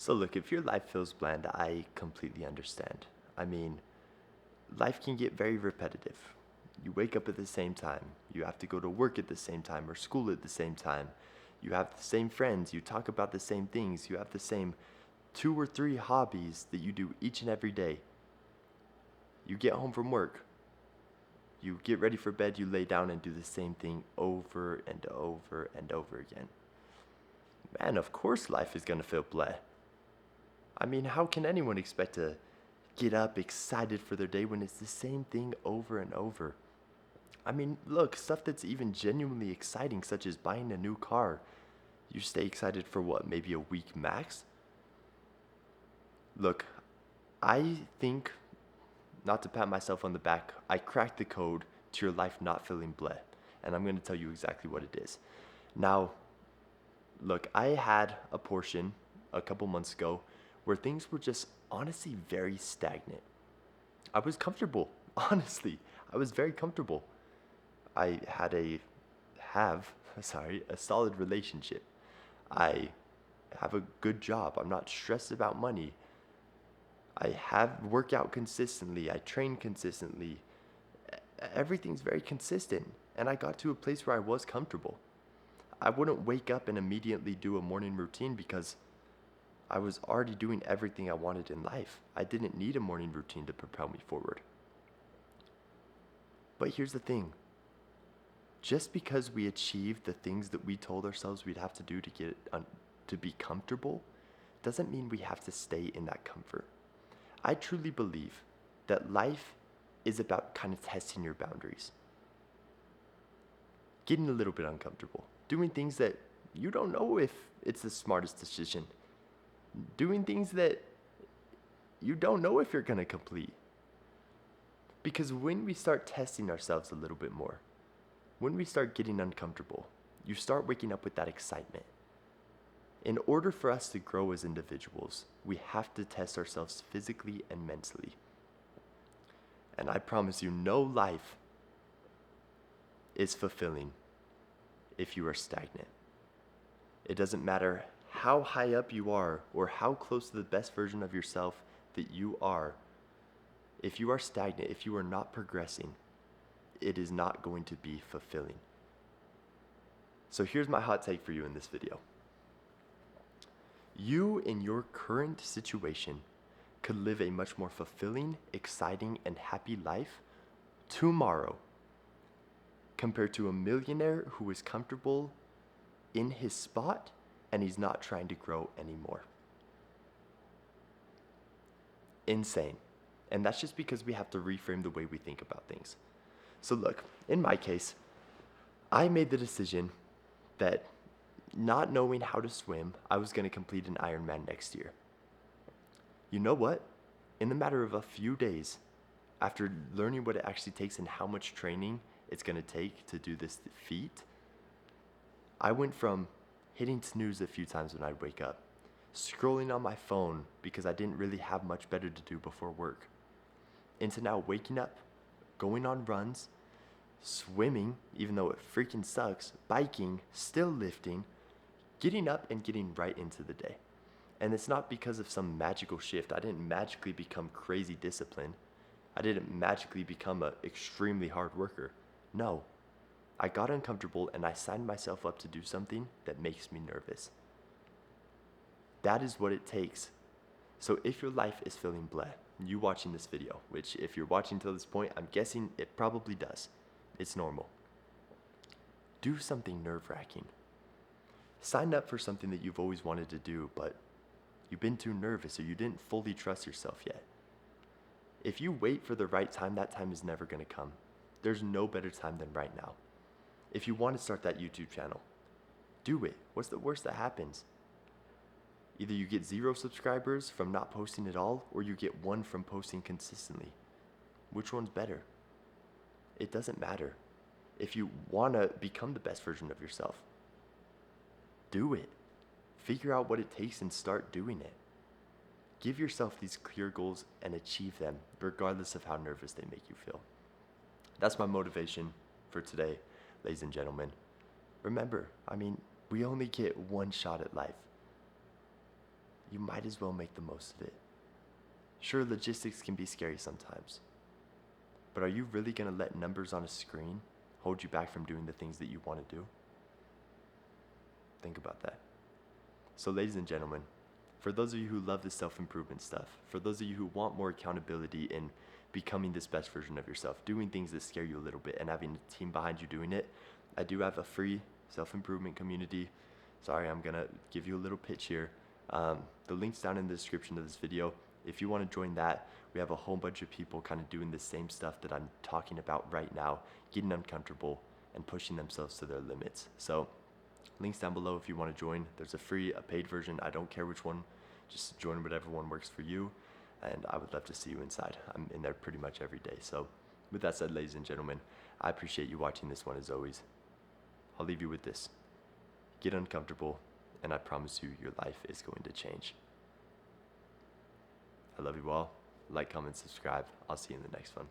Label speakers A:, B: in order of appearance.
A: So look, if your life feels bland, I completely understand. I mean, life can get very repetitive. You wake up at the same time. You have to go to work at the same time or school at the same time. You have the same friends. You talk about the same things. You have the same two or three hobbies that you do each and every day. You get home from work. You get ready for bed. You lay down and do the same thing over and over and over again. Man, of course life is going to feel bleh. I mean, how can anyone expect to get up excited for their day when it's the same thing over and over? I mean, look, stuff that's even genuinely exciting, such as buying a new car, you stay excited for what, maybe a week max? Look, I think, not to pat myself on the back, I cracked the code to your life not feeling bleh, and I'm going to tell you exactly what it is. Now, look, I had a portion a couple months ago where things were just honestly very stagnant. I was comfortable, honestly. I was very comfortable. I had a solid relationship. I have a good job. I'm not stressed about money. I have work out consistently. I train consistently. Everything's very consistent. And I got to a place where I was comfortable. I wouldn't wake up and immediately do a morning routine because I was already doing everything I wanted in life. I didn't need a morning routine to propel me forward. But here's the thing. Just because we achieved the things that we told ourselves we'd have to do to be comfortable doesn't mean we have to stay in that comfort. I truly believe that life is about kind of testing your boundaries. Getting a little bit uncomfortable. Doing things that you don't know if it's the smartest decision. Doing things that you don't know if you're going to complete. Because when we start testing ourselves a little bit more, when we start getting uncomfortable, you start waking up with that excitement. In order for us to grow as individuals, we have to test ourselves physically and mentally. And I promise you, no life is fulfilling if you are stagnant. It doesn't matter how high up you are or how close to the best version of yourself that you are. If you are stagnant, if you are not progressing, it is not going to be fulfilling. So here's my hot take for you in this video. You, in your current situation, could live a much more fulfilling, exciting, and happy life tomorrow compared to a millionaire who is comfortable in his spot and he's not trying to grow anymore. Insane. And that's just because we have to reframe the way we think about things. So look, in my case, I made the decision that not knowing how to swim, I was going to complete an Ironman next year. You know what? In the matter of a few days, after learning what it actually takes and how much training it's going to take to do this feat, I went from hitting snooze a few times when I'd wake up, scrolling on my phone because I didn't really have much better to do before work, into now waking up, going on runs, swimming, even though it freaking sucks, biking, still lifting, getting up and getting right into the day. And it's not because of some magical shift. I didn't magically become crazy disciplined. I didn't magically become an extremely hard worker. No, I got uncomfortable and I signed myself up to do something that makes me nervous. That is what it takes. So if your life is feeling bleh, you watching this video, which if you're watching till this point, I'm guessing it probably does. It's normal. Do something nerve-wracking. Sign up for something that you've always wanted to do, but you've been too nervous or you didn't fully trust yourself yet. If you wait for the right time, that time is never going to come. There's no better time than right now. If you want to start that YouTube channel, do it. What's the worst that happens? Either you get 0 subscribers from not posting at all, or you get 1 from posting consistently. Which one's better? It doesn't matter. If you want to become the best version of yourself, do it. Figure out what it takes and start doing it. Give yourself these clear goals and achieve them, regardless of how nervous they make you feel. That's my motivation for today, ladies and gentlemen. Remember, we only get one shot at life. you might as well make the most of it. Sure, logistics can be scary sometimes, but are you really going to let numbers on a screen hold you back from doing the things that you want to do? Think about that. So, ladies and gentlemen, for those of you who love the self-improvement stuff, for those of you who want more accountability in becoming this best version of yourself, doing things that scare you a little bit and having a team behind you doing it, I do have a free self-improvement community. Sorry, I'm gonna give you a little pitch here. The link's down in the description of this video. If you want to join that, we have a whole bunch of people kind of doing the same stuff that I'm talking about right now, getting uncomfortable and pushing themselves to their limits. So links down below if you want to join. There's a free, a paid version. I don't care which one. Just join whatever one works for you. And I would love to see you inside. I'm in there pretty much every day. So with that said, ladies and gentlemen, I appreciate you watching this one as always. I'll leave you with this. Get uncomfortable, and I promise you your life is going to change. I love you all. Like, comment, subscribe. I'll see you in the next one.